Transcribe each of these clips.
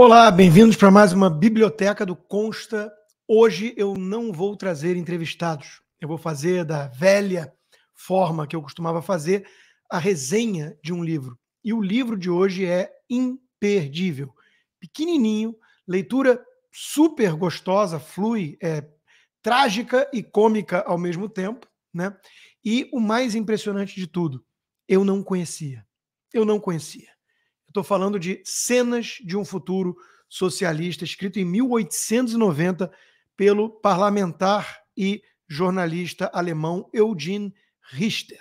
Olá, bem-vindos para mais uma Biblioteca do Consta. Hoje eu não vou trazer entrevistados. Eu vou fazer da velha forma que eu costumava fazer, a resenha de um livro. E o livro de hoje é imperdível. Pequenininho, leitura super gostosa, flui, trágica e cômica ao mesmo tempo, né? E o mais impressionante de tudo, eu não conhecia. Eu não conhecia. Estou falando de Cenas de um Futuro Socialista, escrito em 1890 pelo parlamentar e jornalista alemão Eugene Richter.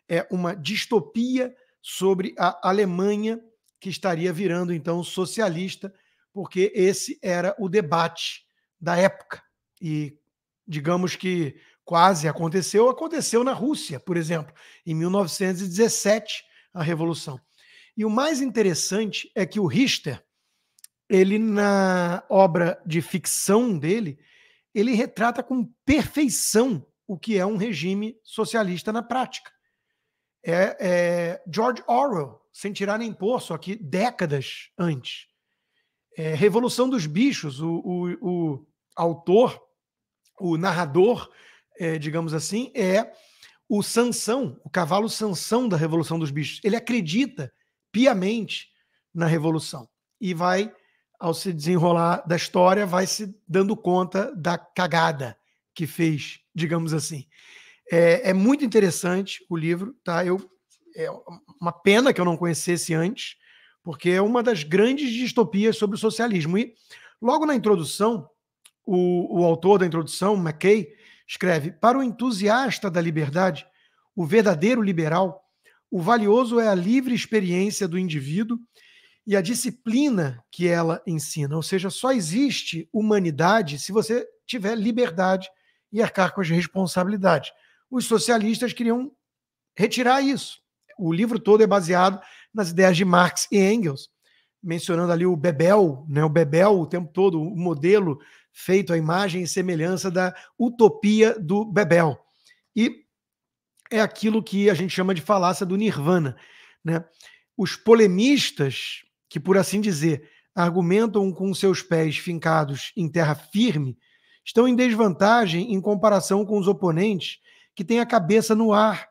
É uma distopia sobre a Alemanha que estaria virando, então, socialista, porque esse era o debate da época. E, digamos que quase aconteceu na Rússia, por exemplo, em 1917, a Revolução. E o mais interessante é que o Richter, ele na obra de ficção dele, ele retrata com perfeição o que é um regime socialista na prática. George Orwell, sem tirar nem pôr, só que décadas antes. Revolução dos Bichos, o autor, o narrador, digamos assim, é o Sansão, o cavalo Sansão da Revolução dos Bichos. Ele acredita piamente na Revolução e vai, ao se desenrolar da história, vai se dando conta da cagada que fez, digamos assim. É muito interessante o livro, tá? É uma pena que eu não conhecesse antes, porque é uma das grandes distopias sobre o socialismo. E logo na introdução, o autor da introdução, McKay, escreve: para o entusiasta da liberdade, o verdadeiro liberal, o valioso é a livre experiência do indivíduo e a disciplina que ela ensina. Ou seja, só existe humanidade se você tiver liberdade e arcar com as responsabilidades. Os socialistas queriam retirar isso. O livro todo é baseado nas ideias de Marx e Engels, mencionando ali o Bebel, né? O Bebel o tempo todo, o modelo feito à imagem e semelhança da utopia do Bebel. E é aquilo que a gente chama de falácia do Nirvana, né? Os polemistas, que por assim dizer, argumentam com seus pés fincados em terra firme, estão em desvantagem em comparação com os oponentes que têm a cabeça no ar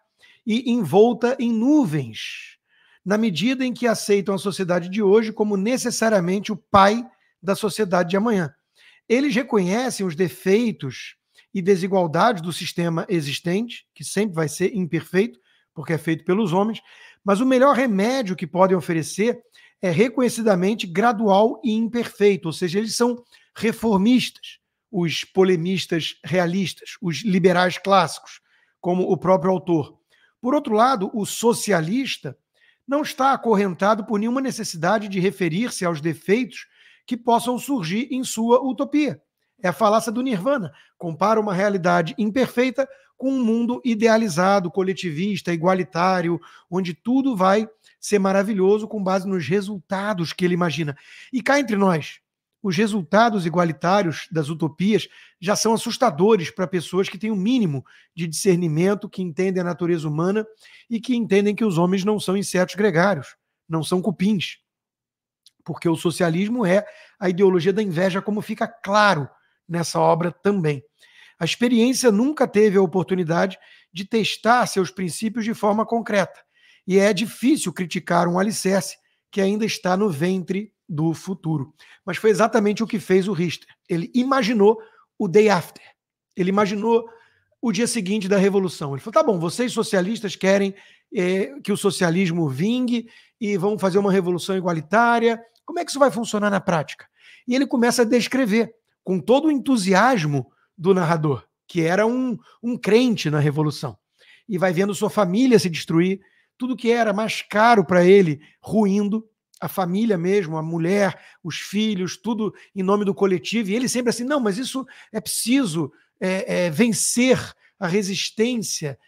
e envolta em nuvens, na medida em que aceitam a sociedade de hoje como necessariamente o pai da sociedade de amanhã. Eles reconhecem os defeitos e desigualdades do sistema existente, que sempre vai ser imperfeito, porque é feito pelos homens, mas o melhor remédio que podem oferecer é reconhecidamente gradual e imperfeito, ou seja, eles são reformistas, os polemistas realistas, os liberais clássicos, como o próprio autor. Por outro lado, o socialista não está acorrentado por nenhuma necessidade de referir-se aos defeitos que possam surgir em sua utopia. É a falácia do Nirvana. Compara uma realidade imperfeita com um mundo idealizado, coletivista, igualitário, onde tudo vai ser maravilhoso com base nos resultados que ele imagina. E cá entre nós, os resultados igualitários das utopias já são assustadores para pessoas que têm o mínimo de discernimento, que entendem a natureza humana e que entendem que os homens não são insetos gregários, não são cupins. Porque o socialismo é a ideologia da inveja, como fica claro nessa obra também. A experiência nunca teve a oportunidade de testar seus princípios de forma concreta. E é difícil criticar um alicerce que ainda está no ventre do futuro. Mas foi exatamente o que fez o Richter. Ele imaginou o day after. Ele imaginou o dia seguinte da Revolução. Ele falou, tá bom, vocês socialistas querem que o socialismo vingue e vão fazer uma revolução igualitária. Como é que isso vai funcionar na prática? E ele começa a descrever, com todo o entusiasmo do narrador, que era um crente na Revolução. E vai vendo sua família se destruir, tudo que era mais caro para ele ruindo, a família mesmo, a mulher, os filhos, tudo em nome do coletivo. E ele sempre assim, não, mas isso é preciso vencer a resistência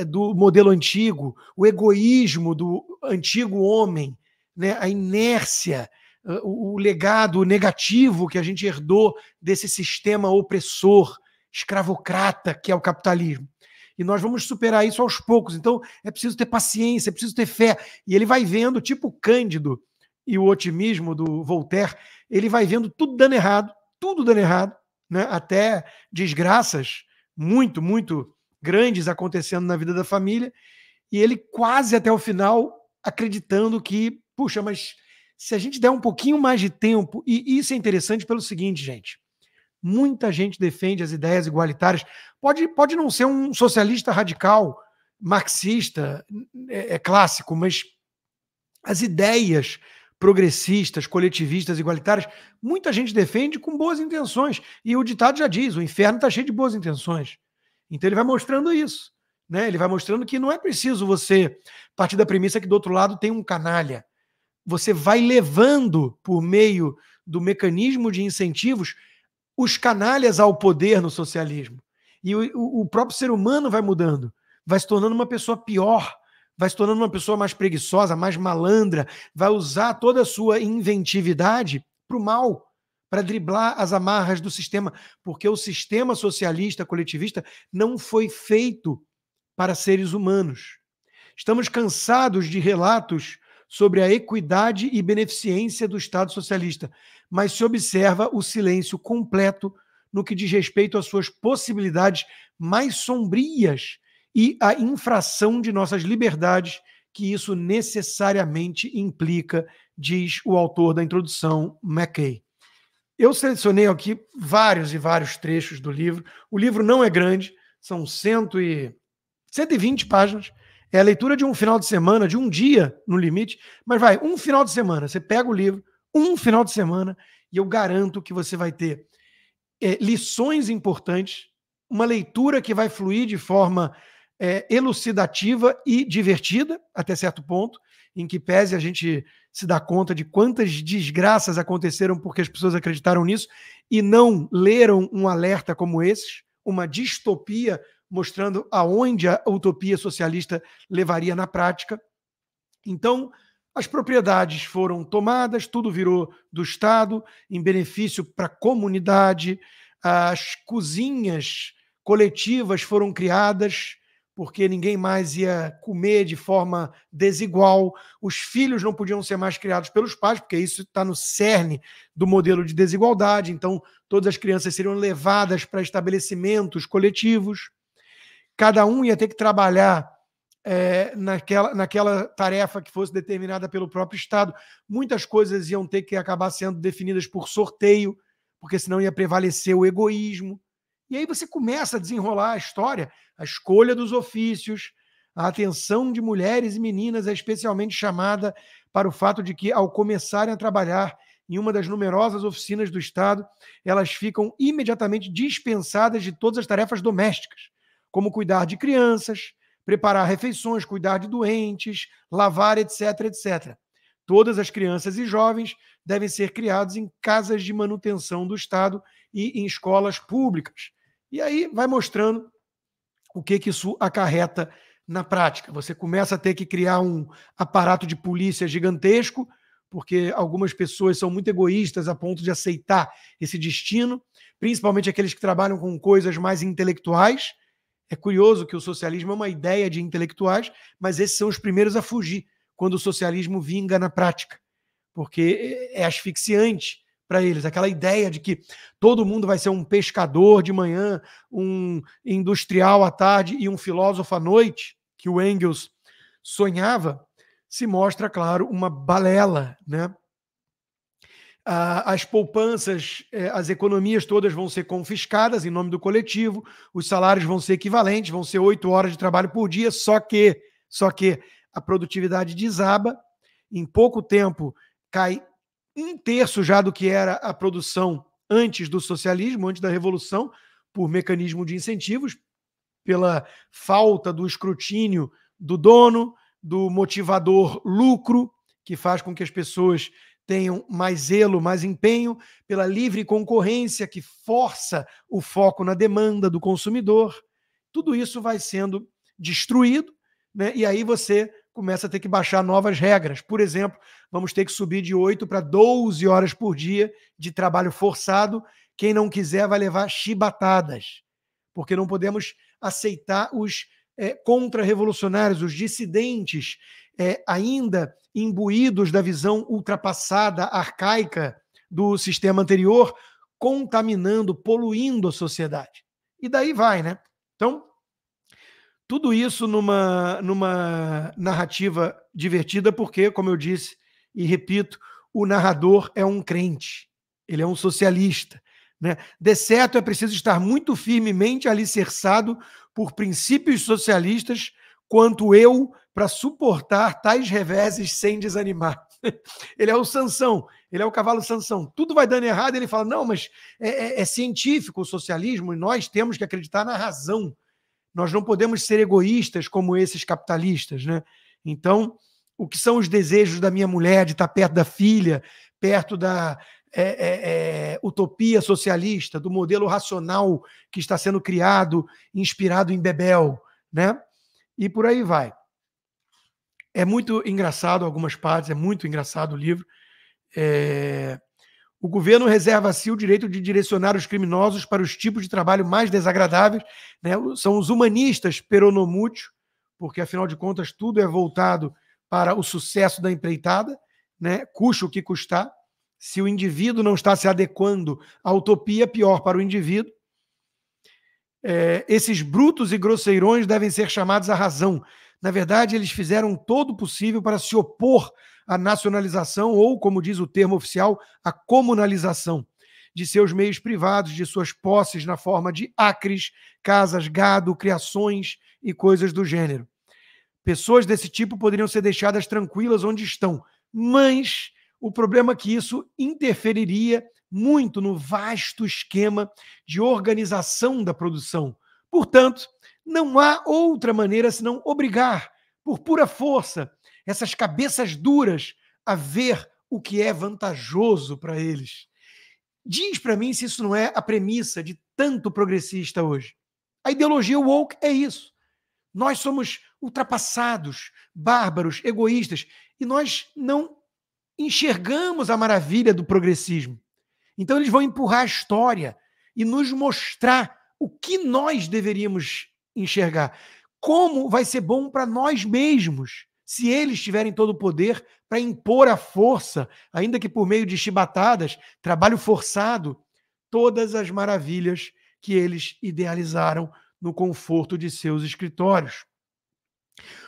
do modelo antigo, o egoísmo do antigo homem, né, a inércia, o legado negativo que a gente herdou desse sistema opressor, escravocrata, que é o capitalismo. E nós vamos superar isso aos poucos. Então, é preciso ter paciência, é preciso ter fé. E ele vai vendo, tipo Cândido, e o otimismo do Voltaire, ele vai vendo tudo dando errado, né? Até desgraças muito, muito grandes acontecendo na vida da família, e ele quase até o final acreditando que, puxa, mas se a gente der um pouquinho mais de tempo, e isso é interessante pelo seguinte, gente, muita gente defende as ideias igualitárias, pode não ser um socialista radical, marxista, clássico, mas as ideias progressistas, coletivistas, igualitárias, muita gente defende com boas intenções. E o ditado já diz, o inferno está cheio de boas intenções. Então ele vai mostrando isso. Né? Ele vai mostrando que não é preciso você partir da premissa que do outro lado tem um canalha. Você vai levando, por meio do mecanismo de incentivos, os canalhas ao poder no socialismo. E o próprio ser humano vai mudando, vai se tornando uma pessoa pior, vai se tornando uma pessoa mais preguiçosa, mais malandra, vai usar toda a sua inventividade para o mal, para driblar as amarras do sistema, porque o sistema socialista, coletivista, não foi feito para seres humanos. Estamos cansados de relatos sobre a equidade e beneficência do Estado socialista, mas se observa o silêncio completo no que diz respeito às suas possibilidades mais sombrias e à infração de nossas liberdades que isso necessariamente implica, diz o autor da introdução, Mackay. Eu selecionei aqui vários e vários trechos do livro. O livro não é grande, são 120 páginas. É a leitura de um final de semana, de um dia, no limite, mas vai, um final de semana, você pega o livro, um final de semana, e eu garanto que você vai ter lições importantes, uma leitura que vai fluir de forma elucidativa e divertida, até certo ponto, em que pese a gente se dá conta de quantas desgraças aconteceram porque as pessoas acreditaram nisso e não leram um alerta como esses, uma distopia mostrando aonde a utopia socialista levaria na prática. Então, as propriedades foram tomadas, tudo virou do Estado, em benefício para a comunidade, as cozinhas coletivas foram criadas, porque ninguém mais ia comer de forma desigual, os filhos não podiam ser mais criados pelos pais, porque isso está no cerne do modelo de desigualdade, então todas as crianças seriam levadas para estabelecimentos coletivos, cada um ia ter que trabalhar naquela tarefa que fosse determinada pelo próprio Estado. Muitas coisas iam ter que acabar sendo definidas por sorteio, porque senão ia prevalecer o egoísmo. E aí você começa a desenrolar a história, a escolha dos ofícios, a atenção de mulheres e meninas é especialmente chamada para o fato de que, ao começarem a trabalhar em uma das numerosas oficinas do Estado, elas ficam imediatamente dispensadas de todas as tarefas domésticas, como cuidar de crianças, preparar refeições, cuidar de doentes, lavar, etc, etc. Todas as crianças e jovens devem ser criados em casas de manutenção do Estado e em escolas públicas. E aí vai mostrando o que isso acarreta na prática. Você começa a ter que criar um aparato de polícia gigantesco, porque algumas pessoas são muito egoístas a ponto de aceitar esse destino, principalmente aqueles que trabalham com coisas mais intelectuais. É curioso que o socialismo é uma ideia de intelectuais, mas esses são os primeiros a fugir quando o socialismo vinga na prática, porque é asfixiante para eles, aquela ideia de que todo mundo vai ser um pescador de manhã, um industrial à tarde e um filósofo à noite, que o Engels sonhava, se mostra, claro, uma balela, né? As poupanças, as economias todas vão ser confiscadas em nome do coletivo, os salários vão ser equivalentes, vão ser 8 horas de trabalho por dia, só que a produtividade desaba, em pouco tempo cai 1/3 já do que era a produção antes do socialismo, antes da Revolução, por mecanismo de incentivos, pela falta do escrutínio do dono, do motivador lucro, que faz com que as pessoas tenham mais zelo, mais empenho, pela livre concorrência que força o foco na demanda do consumidor. Tudo isso vai sendo destruído, né? E aí você começa a ter que baixar novas regras. Por exemplo, vamos ter que subir de 8 para 12 horas por dia de trabalho forçado. Quem não quiser vai levar chibatadas, porque não podemos aceitar os contra-revolucionários, os dissidentes, ainda imbuídos da visão ultrapassada, arcaica do sistema anterior, contaminando, poluindo a sociedade. E daí vai, né? Então, tudo isso numa narrativa divertida, porque, como eu disse e repito, o narrador é um crente, ele é um socialista. Né? De certo, é preciso estar muito firmemente alicerçado por princípios socialistas, quanto eu, para suportar tais reveses sem desanimar. Ele é o Sansão, ele é o cavalo Sansão. Tudo vai dando errado, ele fala, não, mas é científico o socialismo e nós temos que acreditar na razão. Nós não podemos ser egoístas como esses capitalistas, né? Então, o que são os desejos da minha mulher de estar perto da filha, perto da utopia socialista, do modelo racional que está sendo criado, inspirado em Bebel, né? E por aí vai. É muito engraçado algumas partes, é muito engraçado o livro. O governo reserva a si o direito de direcionar os criminosos para os tipos de trabalho mais desagradáveis, né? São os humanistas peronomútil, porque, afinal de contas, tudo é voltado para o sucesso da empreitada, né? Custe o que custar. Se o indivíduo não está se adequando à utopia, pior para o indivíduo. Esses brutos e grosseirões devem ser chamados à razão. Na verdade, eles fizeram todo o possível para se opor à nacionalização ou, como diz o termo oficial, à comunalização de seus meios privados, de suas posses na forma de acres, casas, gado, criações e coisas do gênero. Pessoas desse tipo poderiam ser deixadas tranquilas onde estão, mas o problema é que isso interferiria muito no vasto esquema de organização da produção. Portanto, não há outra maneira senão obrigar, por pura força, essas cabeças duras a ver o que é vantajoso para eles. Diz para mim se isso não é a premissa de tanto progressista hoje. A ideologia woke é isso. Nós somos ultrapassados, bárbaros, egoístas, e nós não enxergamos a maravilha do progressismo. Então eles vão empurrar a história e nos mostrar o que nós deveríamos enxergar. Como vai ser bom para nós mesmos, se eles tiverem todo o poder para impor a força, ainda que por meio de chibatadas, trabalho forçado, todas as maravilhas que eles idealizaram no conforto de seus escritórios.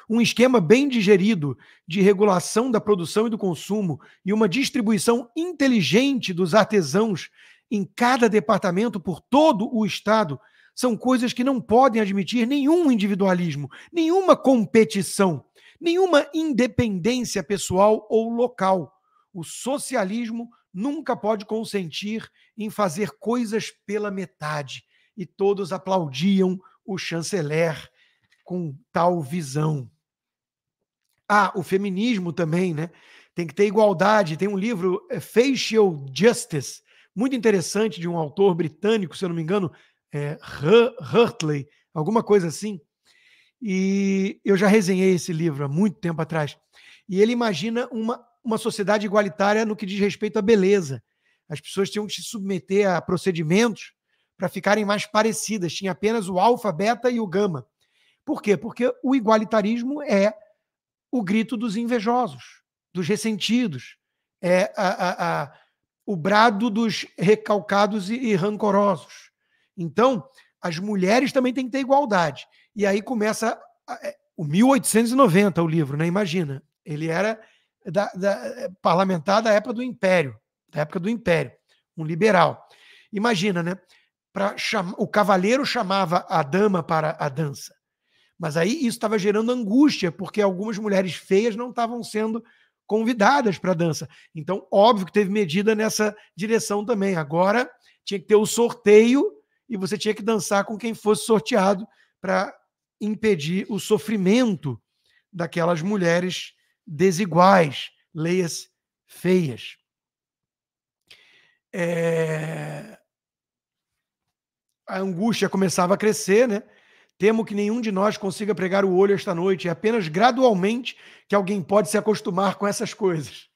Um esquema bem digerido de regulação da produção e do consumo e uma distribuição inteligente dos artesãos em cada departamento por todo o Estado são coisas que não podem admitir nenhum individualismo, nenhuma competição, nenhuma independência pessoal ou local. O socialismo nunca pode consentir em fazer coisas pela metade. E todos aplaudiam o chanceler com tal visão. O feminismo também, né? Tem que ter igualdade. Tem um livro, Facial Justice, muito interessante, de um autor britânico, se eu não me engano, Hurtley, alguma coisa assim. E eu já resenhei esse livro há muito tempo atrás. E ele imagina uma sociedade igualitária no que diz respeito à beleza. As pessoas tinham que se submeter a procedimentos para ficarem mais parecidas. Tinha apenas o alfa, beta e o gama. Por quê? Porque o igualitarismo é o grito dos invejosos, dos ressentidos, é o brado dos recalcados e rancorosos. Então, as mulheres também têm que ter igualdade. E aí começa o 1890, o livro, né? Imagina. Ele era parlamentar da época do Império, um liberal. Imagina, né? O cavaleiro chamava a dama para a dança. Mas aí isso estava gerando angústia, porque algumas mulheres feias não estavam sendo convidadas para a dança. Então, óbvio que teve medida nessa direção também. Agora, tinha que ter o sorteio e você tinha que dançar com quem fosse sorteado para impedir o sofrimento daquelas mulheres desiguais, leias feias. A angústia começava a crescer, né? Temo que nenhum de nós consiga pregar o olho esta noite. É apenas gradualmente que alguém pode se acostumar com essas coisas.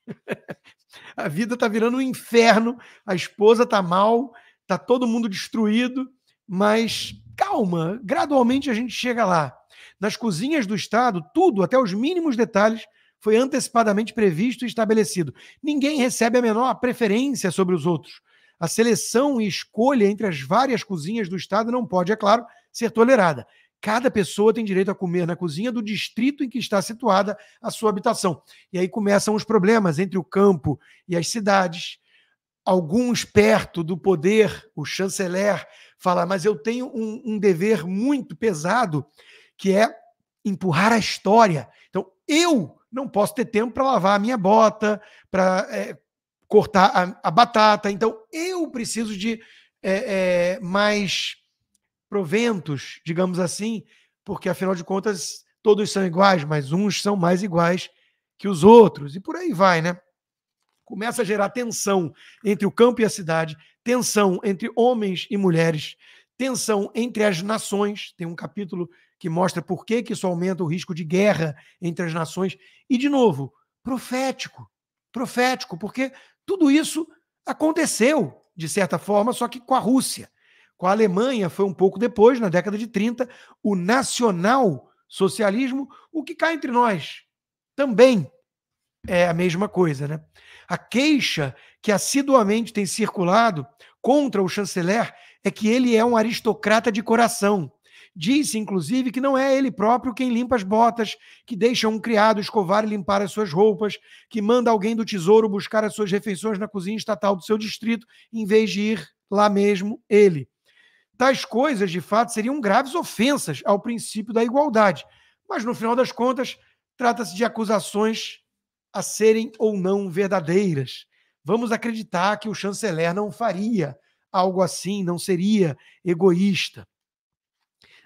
A vida está virando um inferno, a esposa está mal, está todo mundo destruído, mas calma, gradualmente a gente chega lá. Nas cozinhas do Estado, tudo, até os mínimos detalhes, foi antecipadamente previsto e estabelecido. Ninguém recebe a menor preferência sobre os outros. A seleção e escolha entre as várias cozinhas do Estado não pode, é claro, ser tolerada. Cada pessoa tem direito a comer na cozinha do distrito em que está situada a sua habitação. E aí começam os problemas entre o campo e as cidades. Alguns perto do poder, o chanceler fala, mas eu tenho um dever muito pesado, que é empurrar a história. Então, eu não posso ter tempo para lavar a minha bota, para cortar a batata. Então, eu preciso de mais proventos, digamos assim, porque, afinal de contas, todos são iguais, mas uns são mais iguais que os outros. E por aí vai, né? Começa a gerar tensão entre o campo e a cidade, tensão entre homens e mulheres, tensão entre as nações. Tem um capítulo que mostra por que isso aumenta o risco de guerra entre as nações. E, de novo, profético, porque tudo isso aconteceu, de certa forma, só que com a Rússia. Com a Alemanha foi um pouco depois, na década de 30, o nacional-socialismo, o que cá entre nós também é a mesma coisa, né? A queixa que assiduamente tem circulado contra o chanceler é que ele é um aristocrata de coração. Diz-se, inclusive, que não é ele próprio quem limpa as botas, que deixa um criado escovar e limpar as suas roupas, que manda alguém do tesouro buscar as suas refeições na cozinha estatal do seu distrito, em vez de ir lá mesmo ele. Tais coisas, de fato, seriam graves ofensas ao princípio da igualdade. Mas, no final das contas, trata-se de acusações a serem ou não verdadeiras. Vamos acreditar que o chanceler não faria algo assim, não seria egoísta.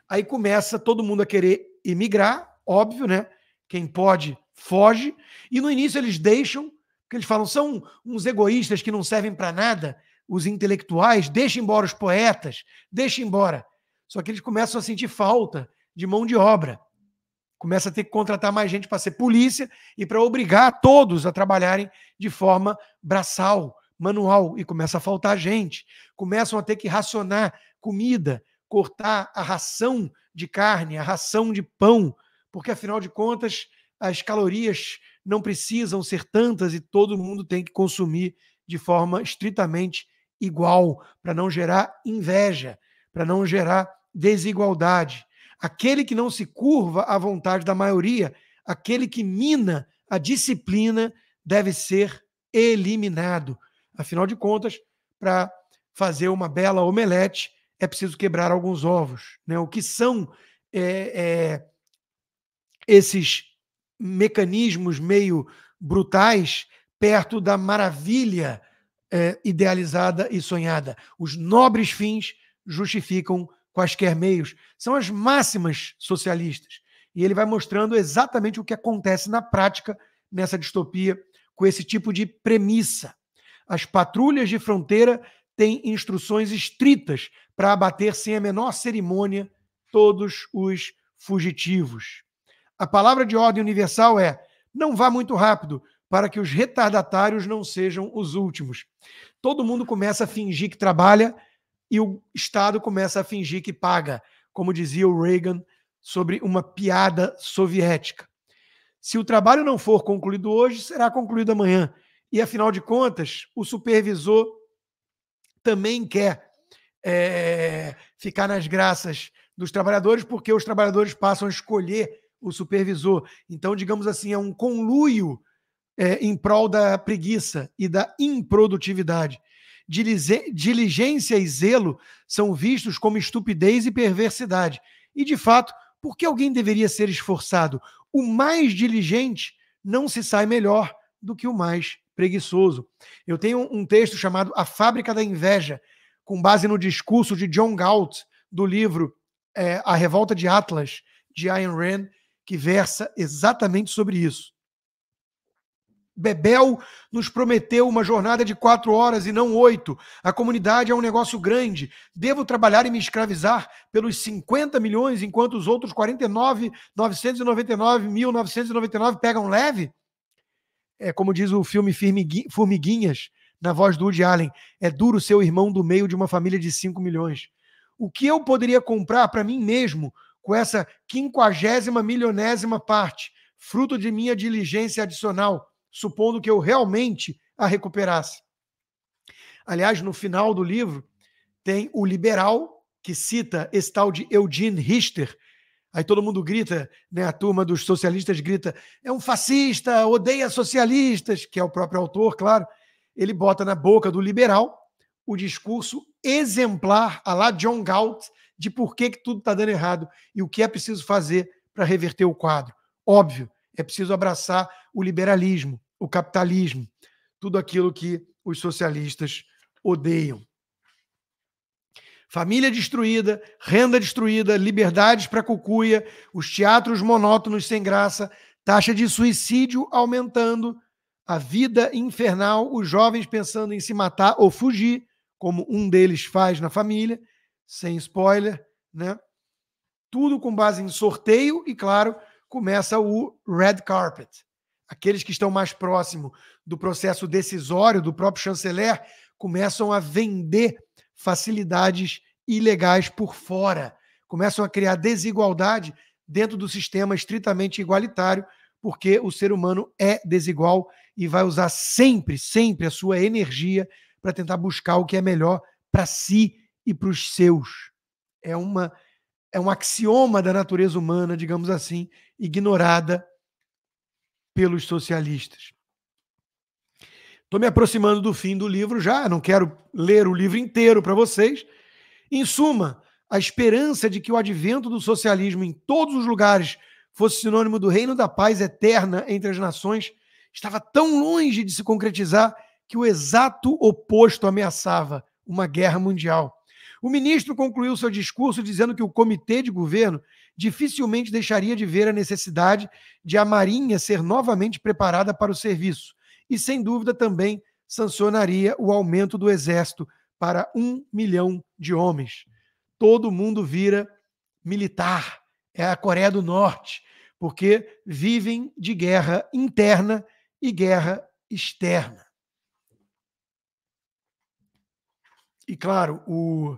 Aí começa todo mundo a querer emigrar, óbvio, né? Quem pode, foge. E no início eles deixam, porque eles falam, são uns egoístas que não servem para nada, os intelectuais, deixa embora os poetas, deixa embora. Só que eles começam a sentir falta de mão de obra. Começa a ter que contratar mais gente para ser polícia e para obrigar todos a trabalharem de forma braçal, manual, e começa a faltar gente. Começam a ter que racionar comida, cortar a ração de carne, a ração de pão, porque, afinal de contas, as calorias não precisam ser tantas e todo mundo tem que consumir de forma estritamente igual, para não gerar inveja, para não gerar desigualdade. Aquele que não se curva à vontade da maioria, aquele que mina a disciplina, deve ser eliminado. Afinal de contas, para fazer uma bela omelete, é preciso quebrar alguns ovos. Né? O que são esses mecanismos meio brutais perto da maravilha idealizada e sonhada? Os nobres fins justificam quaisquer meios. São as máximas socialistas. E ele vai mostrando exatamente o que acontece na prática nessa distopia com esse tipo de premissa. As patrulhas de fronteira têm instruções estritas para abater sem a menor cerimônia todos os fugitivos. A palavra de ordem universal é: não vá muito rápido, para que os retardatários não sejam os últimos. Todo mundo começa a fingir que trabalha e o Estado começa a fingir que paga, como dizia o Reagan sobre uma piada soviética. Se o trabalho não for concluído hoje, será concluído amanhã. E, afinal de contas, o supervisor também quer ficar nas graças dos trabalhadores, porque os trabalhadores passam a escolher o supervisor. Então, digamos assim, é um conluio em prol da preguiça e da improdutividade. Diligência e zelo são vistos como estupidez e perversidade. E, de fato, por que alguém deveria ser esforçado? O mais diligente não se sai melhor do que o mais preguiçoso. Eu tenho um texto chamado A Fábrica da Inveja, com base no discurso de John Galt, do livro A Revolta de Atlas, de Ayn Rand, que versa exatamente sobre isso. Bebel nos prometeu uma jornada de 4 horas e não 8. A comunidade é um negócio grande. Devo trabalhar e me escravizar pelos 50 milhões, enquanto os outros 49.999.999 pegam leve? É como diz o filme Formiguinhas, na voz do Woody Allen. É duro ser o irmão do meio de uma família de 5 milhões. O que eu poderia comprar para mim mesmo com essa 50ª milionésima parte, fruto de minha diligência adicional, supondo que eu realmente a recuperasse. Aliás, no final do livro, tem o liberal, que cita esse tal de Eugene Richter. Aí todo mundo grita, né? A turma dos socialistas grita, é um fascista, odeia socialistas, que é o próprio autor, claro. Ele bota na boca do liberal o discurso exemplar, à la John Galt, de por que tudo está dando errado e o que é preciso fazer para reverter o quadro. Óbvio, é preciso abraçar o liberalismo, o capitalismo, tudo aquilo que os socialistas odeiam. Família destruída, renda destruída, liberdades para cucuia, os teatros monótonos sem graça, taxa de suicídio aumentando, a vida infernal, os jovens pensando em se matar ou fugir, como um deles faz na família, sem spoiler, né? Tudo com base em sorteio e, claro, começa o red carpet. Aqueles que estão mais próximos do processo decisório do próprio chanceler começam a vender facilidades ilegais por fora, começam a criar desigualdade dentro do sistema estritamente igualitário, porque o ser humano é desigual e vai usar sempre, sempre a sua energia para tentar buscar o que é melhor para si e para os seus. É um axioma da natureza humana, digamos assim, ignorada pelos socialistas. Estou me aproximando do fim do livro já, não quero ler o livro inteiro para vocês. Em suma, a esperança de que o advento do socialismo em todos os lugares fosse sinônimo do reino da paz eterna entre as nações estava tão longe de se concretizar que o exato oposto ameaçava uma guerra mundial. O ministro concluiu seu discurso dizendo que o comitê de governo dificilmente deixaria de ver a necessidade de a Marinha ser novamente preparada para o serviço e, sem dúvida, também sancionaria o aumento do Exército para 1 milhão de homens. Todo mundo vira militar. É a Coreia do Norte, porque vivem de guerra interna e guerra externa. E, claro, o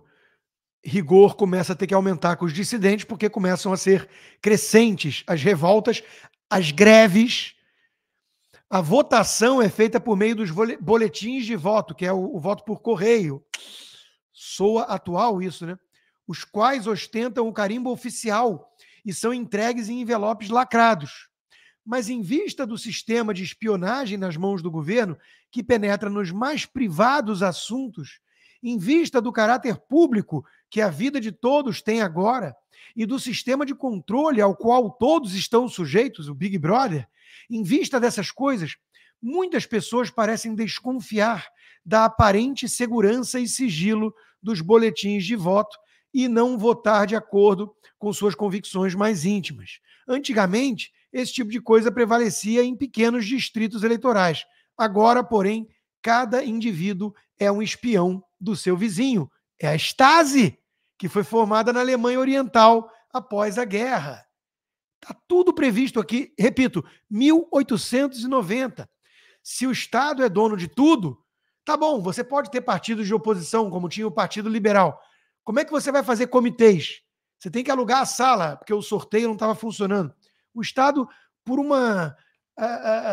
rigor começa a ter que aumentar com os dissidentes, porque começam a ser crescentes as revoltas, as greves. A votação é feita por meio dos boletins de voto, que é o voto por correio. Soa atual isso, né? Os quais ostentam o carimbo oficial e são entregues em envelopes lacrados. Mas em vista do sistema de espionagem nas mãos do governo, que penetra nos mais privados assuntos, em vista do caráter público que a vida de todos tem agora e do sistema de controle ao qual todos estão sujeitos, o Big Brother, em vista dessas coisas, muitas pessoas parecem desconfiar da aparente segurança e sigilo dos boletins de voto e não votar de acordo com suas convicções mais íntimas. Antigamente, esse tipo de coisa prevalecia em pequenos distritos eleitorais. Agora, porém, cada indivíduo é um espião do seu vizinho. É a Stasi, que foi formada na Alemanha Oriental após a guerra. Está tudo previsto aqui, repito, 1890. Se o Estado é dono de tudo, tá bom, você pode ter partidos de oposição, como tinha o Partido Liberal. Como é que você vai fazer comitês? Você tem que alugar a sala, porque o sorteio não estava funcionando. O Estado, por uma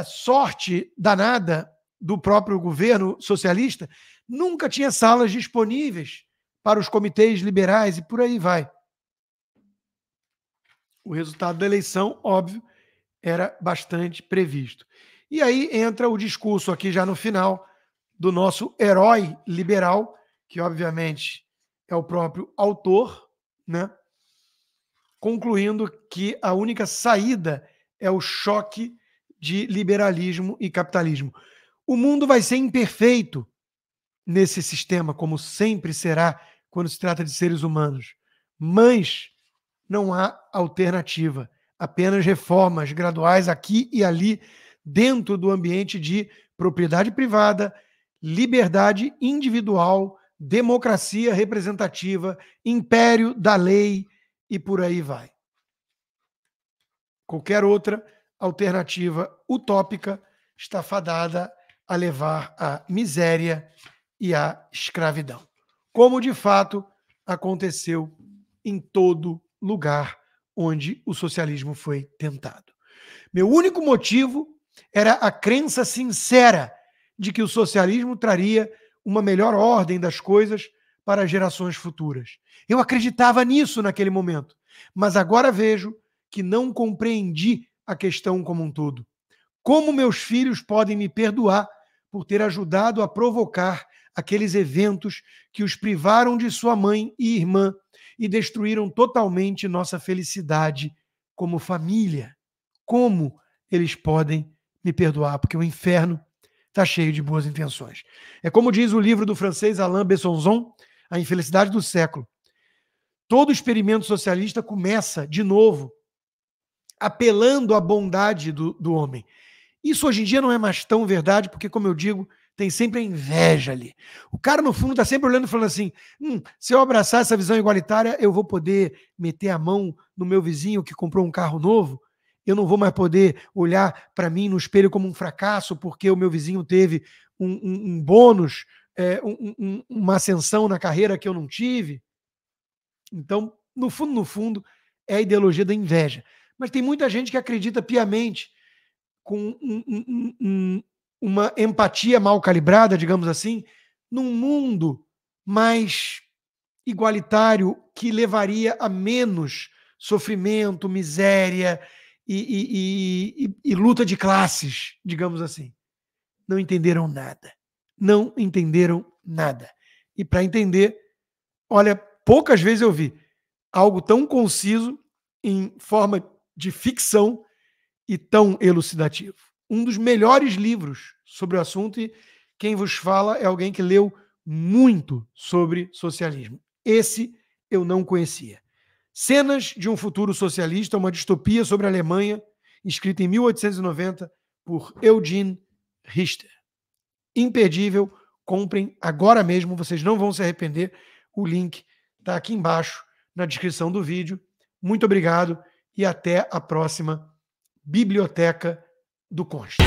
sorte danada do próprio governo socialista, nunca tinha salas disponíveis para os comitês liberais e por aí vai. O resultado da eleição, óbvio, era bastante previsto. E aí entra o discurso aqui já no final do nosso herói liberal, que obviamente é o próprio autor, né? Concluindo que a única saída é o choque de liberalismo e capitalismo. O mundo vai ser imperfeito nesse sistema, como sempre será quando se trata de seres humanos. Mas não há alternativa. Apenas reformas graduais aqui e ali, dentro do ambiente de propriedade privada, liberdade individual, democracia representativa, império da lei e por aí vai. Qualquer outra alternativa utópica está fadada a levar à miséria e à escravidão, como de fato aconteceu em todo lugar onde o socialismo foi tentado. Meu único motivo era a crença sincera de que o socialismo traria uma melhor ordem das coisas para gerações futuras. Eu acreditava nisso naquele momento, mas agora vejo que não compreendi a questão como um todo. Como meus filhos podem me perdoar por ter ajudado a provocar aqueles eventos que os privaram de sua mãe e irmã e destruíram totalmente nossa felicidade como família? Como eles podem me perdoar? Porque o inferno está cheio de boas intenções. É como diz o livro do francês Alain Besançon, A Infelicidade do Século. Todo experimento socialista começa, de novo, apelando à bondade do homem. Isso hoje em dia não é mais tão verdade, porque, como eu digo, tem sempre a inveja ali. O cara, no fundo, está sempre olhando e falando assim, se eu abraçar essa visão igualitária, eu vou poder meter a mão no meu vizinho que comprou um carro novo, eu não vou mais poder olhar para mim no espelho como um fracasso, porque o meu vizinho teve um bônus, uma ascensão na carreira que eu não tive. Então, no fundo, é a ideologia da inveja. Mas tem muita gente que acredita piamente, com uma empatia mal calibrada, digamos assim, num mundo mais igualitário que levaria a menos sofrimento, miséria e luta de classes, digamos assim. Não entenderam nada. Não entenderam nada. E para entender, olha, poucas vezes eu vi algo tão conciso em forma de ficção e tão elucidativo. Um dos melhores livros sobre o assunto, e quem vos fala é alguém que leu muito sobre socialismo. Esse eu não conhecia. Cenas de um Futuro Socialista, uma distopia sobre a Alemanha, escrita em 1890 por Eugene Richter. Imperdível, comprem agora mesmo, vocês não vão se arrepender. O link está aqui embaixo na descrição do vídeo. Muito obrigado e até a próxima Biblioteca do Consta.